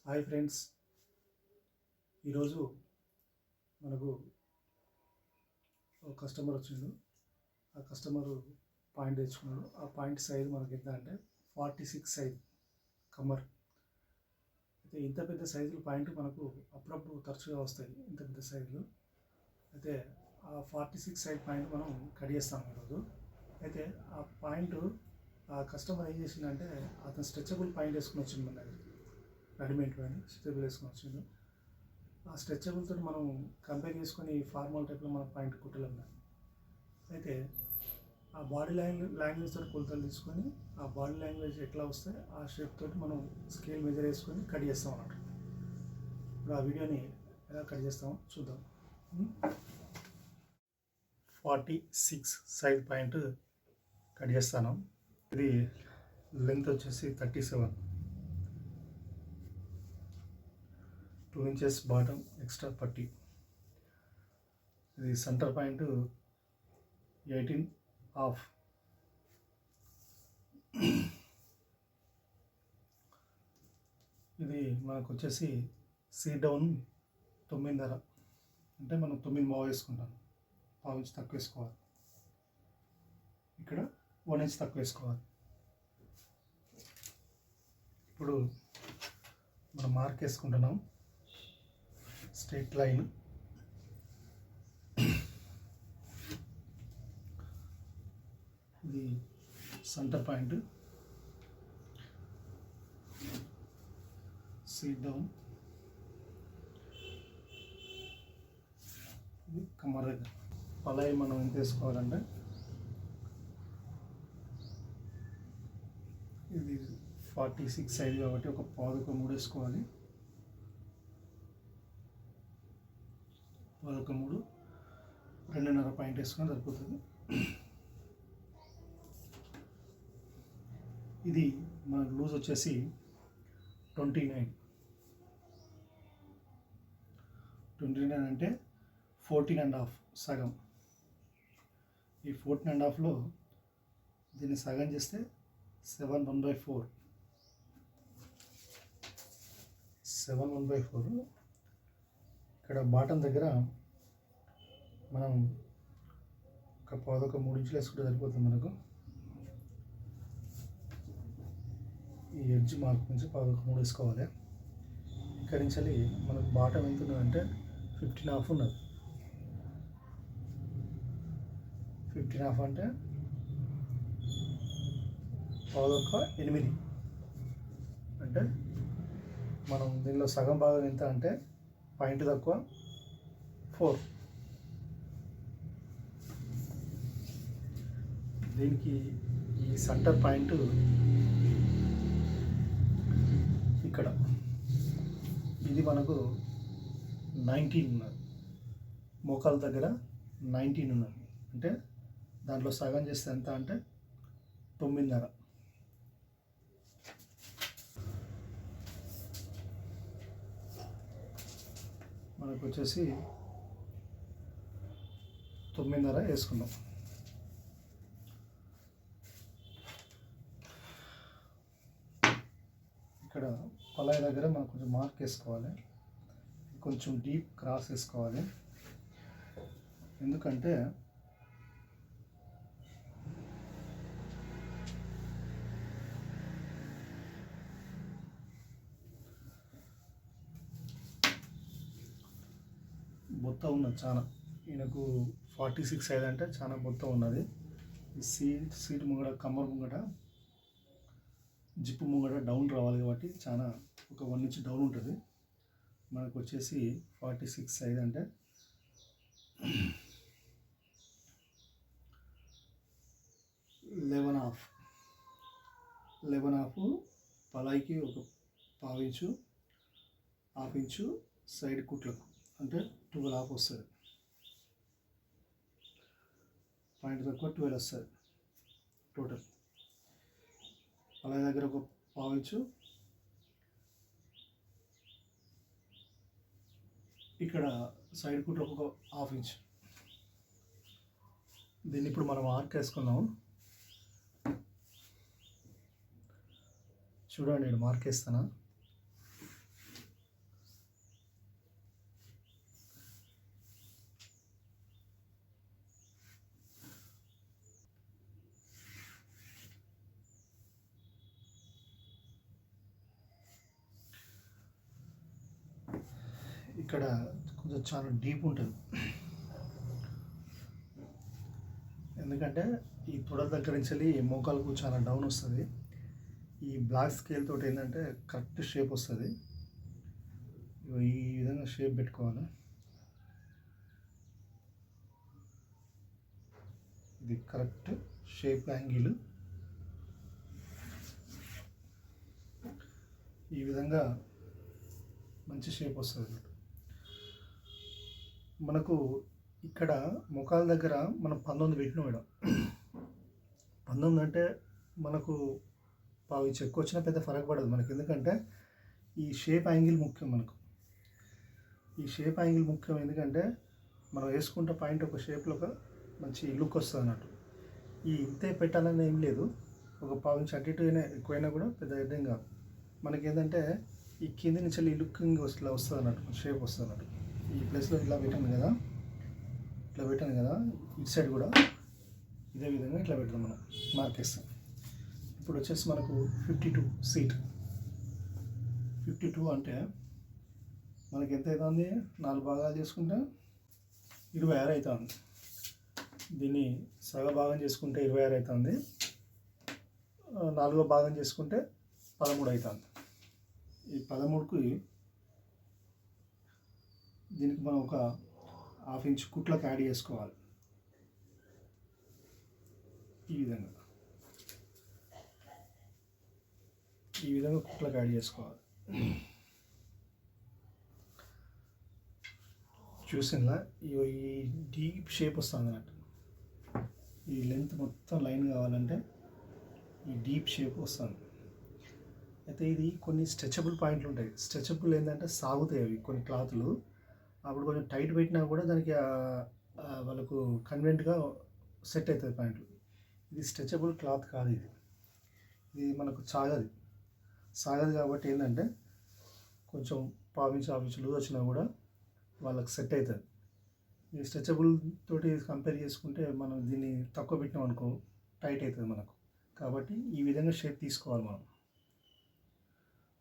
Hi friends, ఈరోజు మనకు ఒక కస్టమర్ వచ్చిండు. ఆ కస్టమర్ పాయింట్ తెచ్చుకున్నాడు. ఆ పాయింట్ సైజ్ మనకి ఎంత అంటే 46 సైజ్ కమ్మర్. అయితే ఇంత పెద్ద సైజులు పాయింట్ మనకు అప్పుడప్పుడు తరచుగా వస్తాయి, ఇంత పెద్ద సైజులు. అయితే ఆ 46 సైజ్ పాయింట్ మనం కట్ చేస్తాం ఈరోజు. అయితే ఆ పాయింట్ ఆ కస్టమర్ ఏం చేసిందంటే అతను స్ట్రెచబుల్ పాయింట్ వేసుకుని వచ్చింది మన దగ్గర. రెడీమేడ్ కానీ స్ట్రెచబుల్ వేసుకొని వచ్చిండు. ఆ స్ట్రెచబుల్తో మనం కంపేర్ చేసుకొని ఫార్మల్ టైప్లో మన పాయింట్ కుట్టలేము. అయితే ఆ బాడీ లాంగ్వేజ్ తోటి కొలతలు తీసుకొని ఆ బాడీ లాంగ్వేజ్ ఎట్లా వస్తే ఆ షేప్ తోటి మనం స్కేల్ మెజర్ వేసుకొని కట్ చేస్తాం అన్నమాట. ఇప్పుడు ఆ వీడియోని ఎలా కట్ చేస్తామో చూద్దాం. 46 సైజ్ పాయింట్ కట్ చేస్తాను. ఇది లెంత్ వచ్చేసి 37, 2 ఇంచెస్ బాటమ్ ఎక్స్ట్రా పట్టి. ఇది సెంటర్ పాయింట్ 18.5. ఇది మనకు వచ్చేసి సీ డౌన్ 9.5, అంటే మనం 9 మావ వేసుకుంటాం. 1 ఇంచ్ తక్కువ వేసుకోవాలి. ఇక్కడ 1 ఇంచ్ తక్కువ వేసుకోవాలి. ఇప్పుడు మనం మార్క్ వేసుకుంటున్నాం. స్ట్రైట్ లైన్ ఇది సెంటర్ పాయింట్, సీట్ డౌన్, ఇది కమ్మర్ దగ్గర. పలాయి మనం ఎంత వేసుకోవాలంటే ఇది 46 సైజ్ కాబట్టి ఒక 3 వేసుకోవాలి. 3 2.5 పాయింట్ వేసుకొని సరిపోతుంది. ఇది మనకు లూజ్ వచ్చేసి 29 అంటే 14.5 సగం. ఈ 14.5లో దీన్ని సగం చేస్తే 7/1/4. 7/1/4. ఇక్కడ బాటం దగ్గర మనం ఒక 3 ఇంచులు వేసుకుంటే సరిపోతుంది మనకు. ఈ ఎడ్జ్ మార్క్ నుంచి 3 వేసుకోవాలి. ఇక్కడి నుంచి మనకు బాటం ఎంత ఉన్నదంటే 15.5 ఉన్నది. 15.5 అంటే 8. అంటే మనం దీనిలో సగం భాగం ఎంత అంటే పాయింట్ తక్కువ 4. దీనికి ఈ సెంటర్ పాయింట్ ఇక్కడ ఇది మనకు 19 ఉన్నది. మోకాల దగ్గర 19 ఉన్నది. అంటే దాంట్లో సగం చేస్తే ఎంత అంటే 9.5. మనకు వచ్చేసి 9.5 వేసుకున్నాం. ఇక్కడ పలాయి దగ్గర మనం కొంచెం మార్క్ వేసుకోవాలి. కొంచెం డీప్ క్రాస్ వేసుకోవాలి. ఎందుకంటే బొత్త ఉన్నది చాలా. ఈయనకు 46 సైజ్ అంటే చాలా బొత్త ఉన్నది. ఈ సీట్ ముంగడ, కమ్మర్ ముంగట, జిప్పు ముంగట డౌన్ రావాలి కాబట్టి చాలా ఒక 1 ఇంచ్ డౌన్ ఉంటుంది. మనకు వచ్చేసి 46 సైజ్ అంటే 11.5 పలాయికి ఒక 1/2 ఇంచు, 1/2 ఇంచు సైడ్ కుట్లకు అంటే 12.5 వస్తుంది. పాయింట్ తక్కువ 12 వస్తుంది టోటల్. పలాయి దగ్గర ఒక 1/2 ఇంచు, ఇక్కడ సైడ్ కుట్రకు ఒక 1/2 ఇంచ్. దీన్ని ఇప్పుడు మనం మార్క్ వేసుకున్నాము. చూడండి, నేను మార్క్ వేస్తాను. ఇక్కడ కొంచెం చాలా డీప్ ఉంటుంది, ఎందుకంటే ఈ తొడల దగ్గర నుంచి వెళ్ళి మోకాలకు చాలా డౌన్ వస్తుంది. ఈ బ్లాక్ స్కేల్ తోటి ఏంటంటే కరెక్ట్ షేప్ వస్తుంది. ఈ విధంగా షేప్ పెట్టుకోవాలి. ఇది కరెక్ట్ షేప్ యాంగిల్. ఈ విధంగా మంచి షేప్ వస్తుంది. మనకు ఇక్కడ ముఖాల దగ్గర మనం 19 పెట్టినాం. ఇక్కడ 19 అంటే మనకు పావు చెక్కు వచ్చినా పెద్ద ఫరక్ పడదు మనకి, ఎందుకంటే ఈ షేప్ యాంగిల్ ముఖ్యం. మనకు ఈ షేప్ యాంగిల్ ముఖ్యం, ఎందుకంటే మనం వేసుకుంటే పాయింట్ ఒక షేప్లో ఒక మంచి లుక్ వస్తుంది అన్నట్టు. ఈ ఇంతే పెట్టాలని ఏం లేదు, ఒక పావు ఇంచు అటు ఇటు ఎక్కువైనా కూడా పెద్ద అర్థం కాదు. మనకి ఏంటంటే ఈ కింది నుంచి ఈ లుకింగ్ ఇట్లా వస్తుంది అన్నట్టు, షేప్ వస్తుంది అన్నట్టు. ఈ ప్లేస్లో ఇట్లా పెట్టాను కదా, ఇటు సైడ్ కూడా ఇదే విధంగా ఇట్లా పెడతాం, మనం మార్కేస్తాం. ఇప్పుడు వచ్చేసి మనకు 52 సీట్. 52 అంటే మనకి ఎంత అవుతుంది, 4 భాగాలు చేసుకుంటే 26 అవుతుంది. దీన్ని సగ భాగం చేసుకుంటే 26 అవుతుంది, 4వ భాగం చేసుకుంటే 13 అవుతుంది. ఈ 13కి దీనికి మనం ఒక 1/2 ఇంచ్ కుట్లకు యాడ్ చేసుకోవాలి. ఈ విధంగా కుట్లకు యాడ్ చేసుకోవాలి. చూసినా ఈ డీప్ షేప్ వస్తుంది అన్నట్టు. ఈ లెంత్ మొత్తం లైన్ కావాలంటే ఈ డీప్ షేప్ వస్తుంది. అయితే ఇది కొన్ని స్ట్రెచబుల్ పాయింట్లు ఉంటాయి. స్ట్రెచబుల్ ఏంటంటే సాగుతాయి అవి కొన్ని క్లాతులు, అప్పుడు కొంచెం టైట్ పెట్టినా కూడా దానికి వాళ్ళకు కన్వెంట్గా సెట్ అవుతుంది పాయింట్లు. ఇది స్ట్రెచబుల్ క్లాత్ కాదు, ఇది మనకు సాగదు కాబట్టి ఏంటంటే కొంచెం పావించి లూజ్ వచ్చినా కూడా వాళ్ళకి సెట్ అవుతుంది. ఈ స్ట్రెచబుల్ తోటి కంపేర్ చేసుకుంటే మనం దీన్ని తక్కువ పెట్టినాం అనుకో టైట్ అవుతుంది మనకు. కాబట్టి ఈ విధంగా షేప్ తీసుకోవాలి మనం.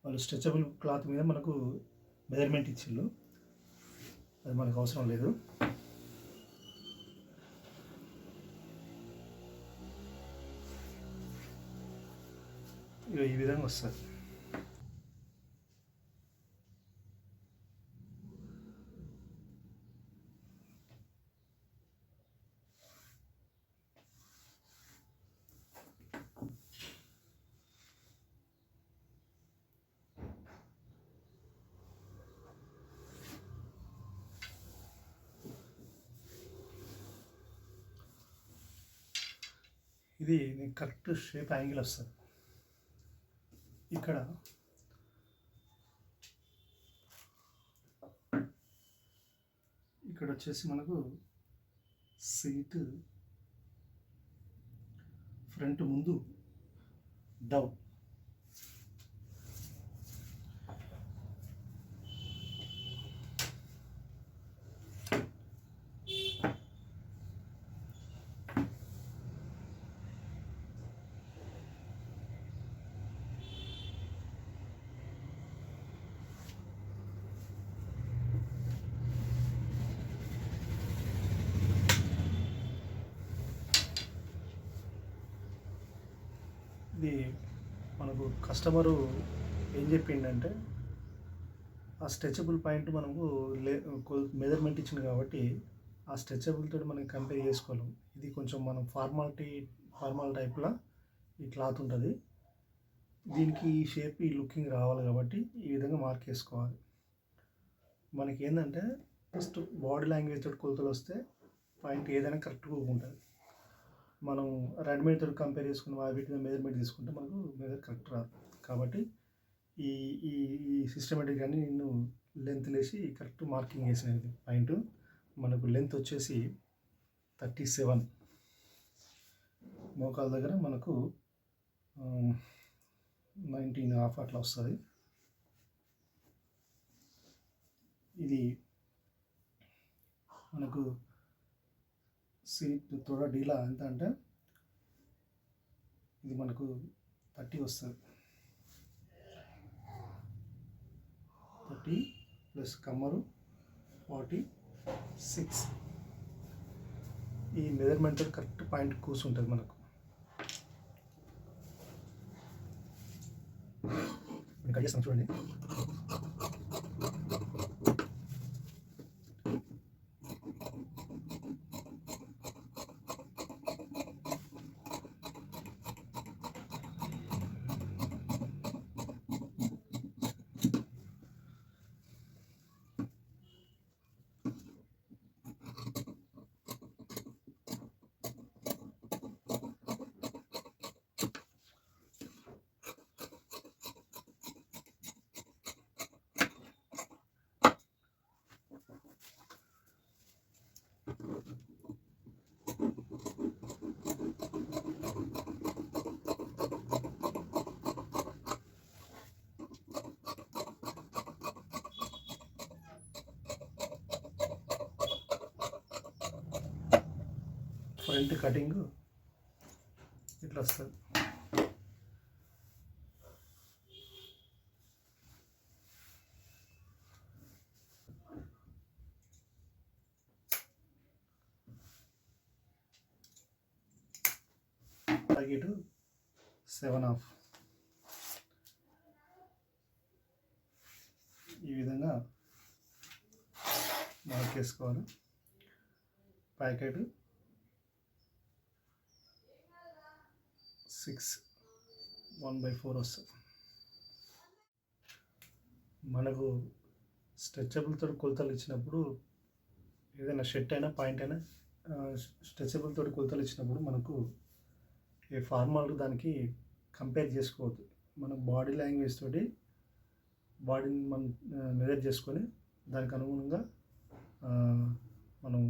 వాళ్ళు స్ట్రెచబుల్ క్లాత్ మీద మనకు మెజర్మెంట్ ఇచ్చిళ్ళు, అది మనకు అవసరం లేదు. ఈ విధంగా వస్తుంది. ఇది కరెక్ట్ షేప్ యాంగిల్ వస్తుంది. ఇక్కడ వచ్చేసి మనకు సీట్ ఫ్రంట్ ముందు డౌన్, ఇది మనకు కస్టమరు ఏం చెప్పిండంటే ఆ స్ట్రెచబుల్ పాయింట్ మనకు మెజర్మెంట్ ఇచ్చింది కాబట్టి ఆ స్ట్రెచబుల్ తోటి మనం కంపేర్ చేసుకోలేం. ఇది కొంచెం మనం ఫార్మల్ టైప్లో ఈ క్లాత్ ఉంటుంది, దీనికి ఈ షేప్ ఈ లుకింగ్ రావాలి కాబట్టి ఈ విధంగా మార్క్ చేసుకోవాలి. మనకి ఏంటంటే ఫస్ట్ బాడీ లాంగ్వేజ్ తోటి కొలతలు వస్తే పాయింట్ ఏదైనా కరెక్ట్గా ఉంటుంది. మనం రెడీమేడ్ తోటి కంపేర్ చేసుకుని వీటి మీద మెజర్మెంట్ తీసుకుంటే మనకు మెజర్ కరెక్ట్ రాదు. కాబట్టి ఈ ఈ ఈ సిస్టమేటిక్ కానీ నేను లెంత్ లేసి కరెక్ట్ మార్కింగ్ వేసినది. పాయింట్ మనకు లెంత్ వచ్చేసి 37, మోకాల దగ్గర మనకు 19.5 అట్లా వస్తుంది. ఇది మనకు సీట్ తోడా డీలా ఎంత అంటే ఇది మనకు 30 వస్తుంది. 30 ప్లస్ కమ్మరు 46. ఈ మెజర్మెంట్ కరెక్ట్ పాయింట్ కూర్చుంటుంది మనకు. నేను కట్ చేస్తాను చూడండి. ఫ్రంట్ కటింగ్ ఇట్లా వస్తుంది. టార్గెట్ 7.5. ఈ విధంగా మార్క్ చేసుకోవాలి. ప్యాకెట్ 6 1/4 వస్తుంది. మనకు స్ట్రెచబుల్తో కొలతలు ఇచ్చినప్పుడు ఏదైనా షర్ట్ అయినా పాయింట్ అయినా స్ట్రెచబుల్తో కొలతలు ఇచ్చినప్పుడు మనకు ఏ ఫార్మల్ దానికి కంపేర్ చేసుకోవద్దు. మన బాడీ లాంగ్వేజ్ తోటి బాడీని మనం మెజర్ చేసుకొని దానికి అనుగుణంగా మనం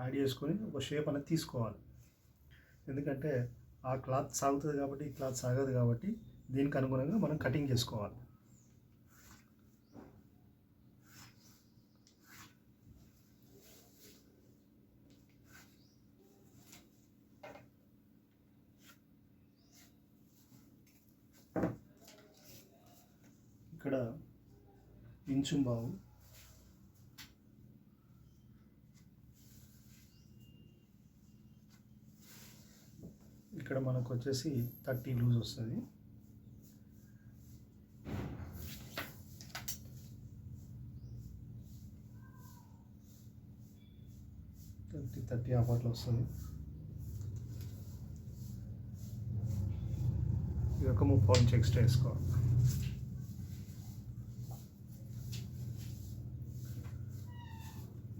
యాడ్ చేసుకొని ఒక షేప్ అనేది తీసుకోవాలి. ఎందుకంటే ఆ క్లాత్ సాగుతుంది కాబట్టి ఈ క్లాత్ సాగదు కాబట్టి దీనికి అనుగుణంగా మనం కటింగ్ చేసుకోవాలి. ఇక్కడ ఇంచుంబావు, ఇక్కడ మనకు వచ్చేసి 30 లూజ్ వస్తుంది. థర్టీ హాఫ్ అట్లా వస్తుంది. ఇది ఒక 3 ఇంచ్ ఎక్స్ట్రా వేసుకోవాలి.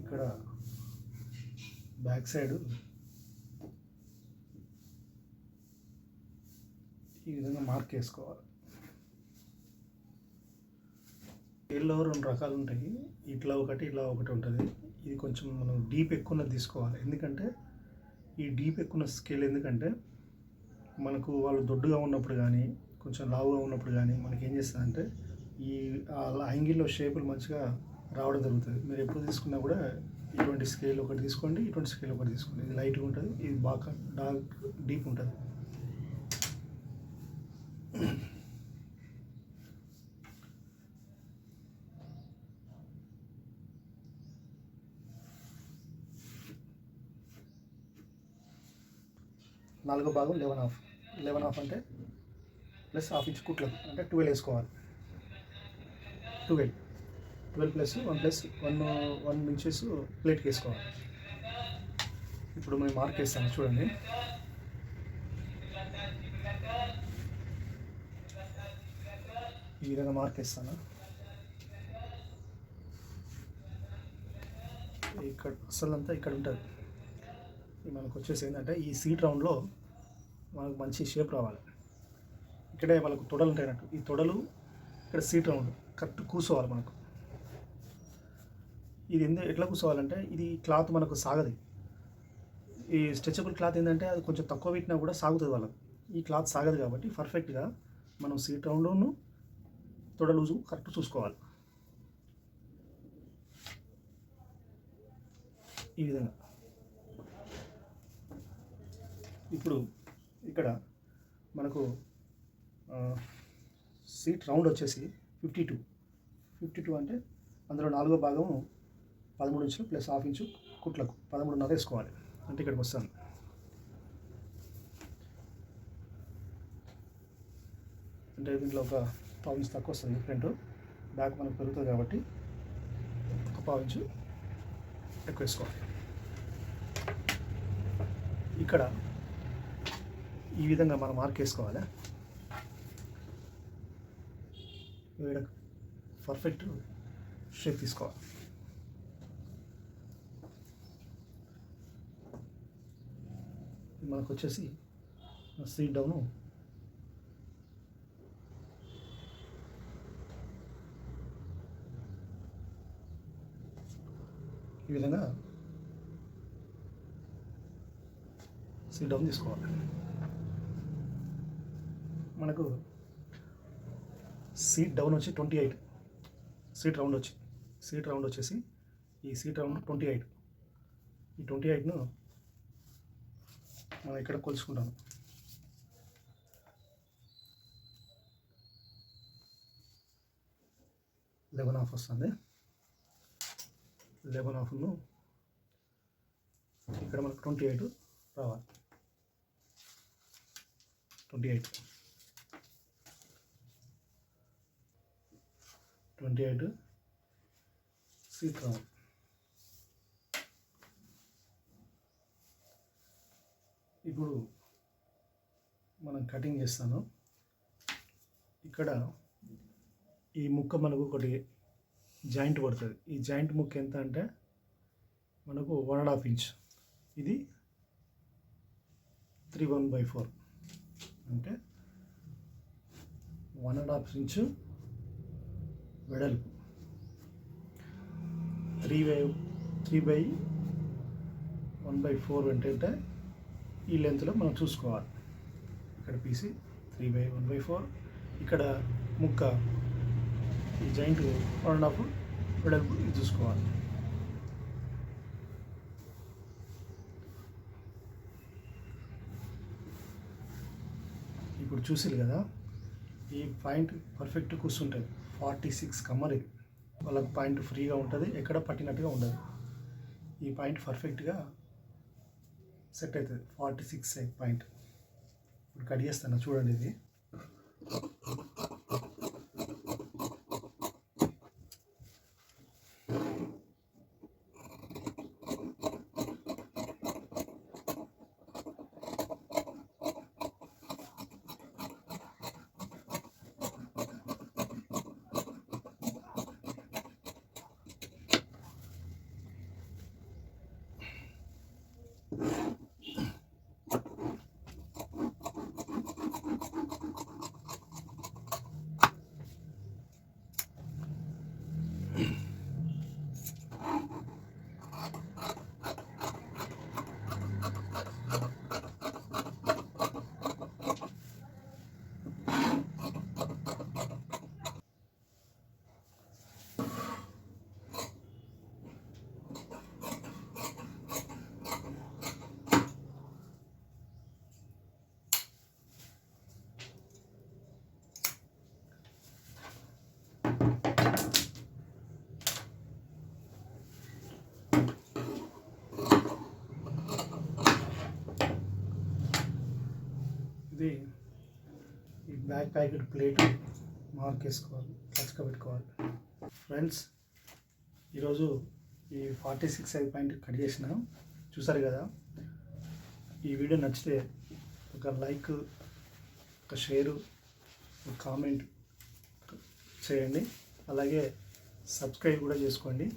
ఇక్కడ బ్యాక్ సైడ్ ఈ విధంగా మార్క్ వేసుకోవాలి. స్కేల్లో 2 రకాలు ఉంటాయి. ఇట్లా ఒకటి ఇలా ఒకటి ఉంటుంది. ఇది కొంచెం మనం డీప్ ఎక్కువ తీసుకోవాలి. ఎందుకంటే ఈ డీప్ ఎక్కువ స్కేల్ ఎందుకంటే మనకు వాళ్ళు దొడ్డుగా ఉన్నప్పుడు కానీ కొంచెం లావుగా ఉన్నప్పుడు కానీ మనకి ఏం చేస్తుందంటే ఈ యాంగిల్లో షేపులు మంచిగా రావడం జరుగుతుంది. మీరు ఎప్పుడు తీసుకున్నా కూడా ఇటువంటి స్కేల్ ఒకటి తీసుకోండి, ఇటువంటి స్కేల్ ఒకటి తీసుకోండి. ఇది లైట్గా ఉంటుంది, ఇది బాగా డార్క్ డీప్ ఉంటుంది. నాలుగో భాగం 11.5 అంటే ప్లస్ హాఫ్ ఇంచ్ కుట్లకు అంటే 12 వేసుకోవాలి. 12 ప్లస్ 1 ఇంచెస్ ప్లేట్కి వేసుకోవాలి. ఇప్పుడు మేము మార్క్ వేస్తాను చూడండి. ఈ విధంగా మార్క్ వేస్తాను. ఇక్కడ అసలంతా ఇక్కడ ఉంటుంది. మనకు వచ్చేసి ఏంటంటే ఈ సీట్ రౌండ్లో మనకు మంచి షేప్ రావాలి. ఇక్కడే మనకు తొడలు ఉంటాయినట్టు ఈ తొడలు ఇక్కడ సీట్ రౌండ్ కరెక్ట్ కూర్చోవాలి. మనకు ఇది ఎట్లా కూర్చోవాలంటే ఇది క్లాత్ మనకు సాగదు. ఈ స్ట్రెచబుల్ క్లాత్ ఏంటంటే అది కొంచెం తక్కువ పెట్టినా కూడా సాగుతుంది వాళ్ళకు. ఈ క్లాత్ సాగదు కాబట్టి పర్ఫెక్ట్గా మనం సీట్ రౌండ్ను తొడ లూజు కరెక్ట్ చూసుకోవాలి. ఈ విధంగా ఇప్పుడు ఇక్కడ మనకు సీట్ రౌండ్ వచ్చేసి 52 అంటే అందులో 4వ భాగము 13 ఇంచులు ప్లస్ హాఫ్ ఇంచు కుట్లకు 13.5 వేసుకోవాలి. అంటే ఇక్కడికి వస్తాను. అంటే దీంట్లో ఒక పావు ఇంచు తక్కువ వస్తుంది ఫ్రంట్, బ్యాక్ మనకు పెరుగుతుంది కాబట్టి ఒక పావు ఇంచు ఎక్కువ వేసుకోవాలి. ఇక్కడ ఈ విధంగా మనం మార్క్ వేసుకోవాలి. ఇక్కడ పర్ఫెక్ట్ షేప్ తీసుకోవాలి. మనకు వచ్చేసి సీట్ డౌను ఈ విధంగా సీట్ డౌన్ తీసుకోవాలి. మనకు సీట్ డౌన్ వచ్చి 28, సీట్ రౌండ్ వచ్చేసి ఈ సీట్ రౌండ్ 28. ఈ 28ను మనం ఇక్కడ కొలుచుకుంటాను. 11.5 వస్తుంది. 11.5ను ఇక్కడ మనకు 28 రావాలి. 28 సీట్ రౌండ్. ఇప్పుడు మనం కటింగ్ చేస్తాను. ఇక్కడ ఈ ముక్క మనకు ఒకటి జాయింట్ పడుతుంది. ఈ జాయింట్ ముక్క ఎంత అంటే మనకు 1.5 ఇంచ్. ఇది 3/1/4 అంటే 1.5 ఇంచు వెడల్పు. 3/1/4 అంటే ఈ లెంత్లో మనం చూసుకోవాలి. ఇక్కడ పీసి 3/1/4, ఇక్కడ ముక్క ఈ జాయింట్ 1.5 వెడల్పు ఇది చూసుకోవాలి. ఇప్పుడు చూసారు కదా, ఈ పాయింట్ పర్ఫెక్ట్ కూర్చుంటుంది. 46 కమ్మర్. ఇది వాళ్ళకి పాయింట్ ఫ్రీగా ఉంటుంది, ఎక్కడ పట్టినట్టుగా ఉండదు. ఈ పాయింట్ పర్ఫెక్ట్గా సెట్ అవుతుంది. 46 పాయింట్. ఇప్పుడు కట్ చేస్తాను చూడండి. ఇది ఈ బ్యాక్ ప్యాకెట్ ప్లేట్ మార్క్ వేసుకోవాలి, టచ్గా పెట్టుకోవాలి. ఫ్రెండ్స్, ఈరోజు ఈ 46 సైజ్ పాయింట్ కట్ చేసిన చూసారు కదా. ఈ వీడియో నచ్చితే ఒక లైక్, ఒక షేరు, ఒక కామెంట్ చేయండి. అలాగే సబ్స్క్రైబ్ కూడా చేసుకోండి.